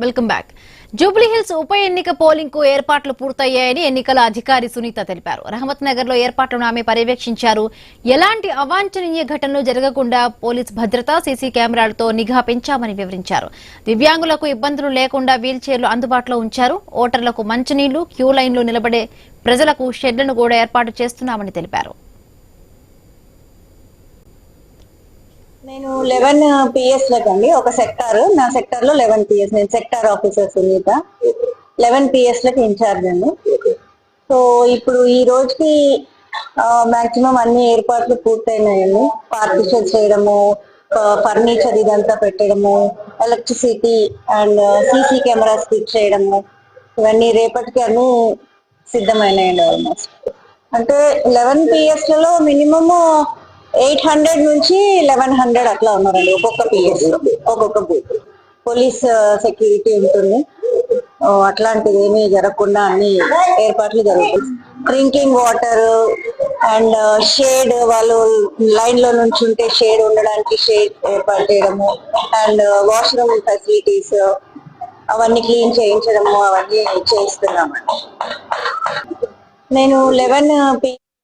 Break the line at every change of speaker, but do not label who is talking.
Welcome back. Jubilee hills ఉప ఎన్నిక polling కు ఏర్పాట్లు పూర్తయ్యాయని ఎన్నికల అధికారి సునీత తెలిపారు. రహమత్ నగర్ లో ఏర్పాట్లను ఆమె పర్యవేక్షించారు. ఎలాంటి అవాంఛనీయ ఘటనలు జరగకుండా పోలీస్ భద్రత, సీసీ కెమెరాలతో నిఘా పెంచామని వివరించారు. దివ్యాంగులకు ఇబ్బందులు లేకుండా వీల్ చైర్లు అందుబాటులో ఉంచారు. ఓటర్లకు మంచినీళ్లు, క్యూ లైన్లో నిలబడే ప్రజలకు షెడ్లను కూడా ఏర్పాటు చేస్తున్నామని తెలిపారు.
నేను 11 PS లకండి ఒక సెక్టార్, నా సెక్టార్ లో 11 PS, నేను సెక్టార్ ఆఫీసర్ సునీత. 11 PS లకి ఇన్ఛార్జ్ అండి. సో ఇప్పుడు ఈ రోజుకి మాక్సిమం అన్ని ఏర్పాట్లు పూర్తయినాయండి. పార్టిషన్స్ చేయడము, ఫర్నిచర్ ఇదంతా పెట్టడము, electricity and CC cameras fit చేయడము, ఇవన్నీ రేపటికి అన్ని సిద్ధమైనాయండి. ఆల్మోస్ట్ అంటే 11 PS లలో మినిమము 800 నుంచి 1100 అట్లా ఉన్నారండి ఒక్కొక్క PS లో, ఒక్కొక్క బూత్. పోలీస్ సెక్యూరిటీ ఉంటుంది. అట్లాంటిది ఏమీ జరగకుండా అన్ని ఏర్పాట్లు జరుగుతాయి. డ్రింకింగ్ వాటర్ అండ్ షేడ్, వాళ్ళు లైన్ లో నుంచి ఉంటే షేడ్ ఉండడానికి షేడ్ ఏర్పాటు చేయడము, అండ్ వాష్రూమ్ ఫెసిలిటీస్ అవన్నీ క్లీన్ చేయించడము, అవన్నీ చేయిస్తున్నామండి. నేను 11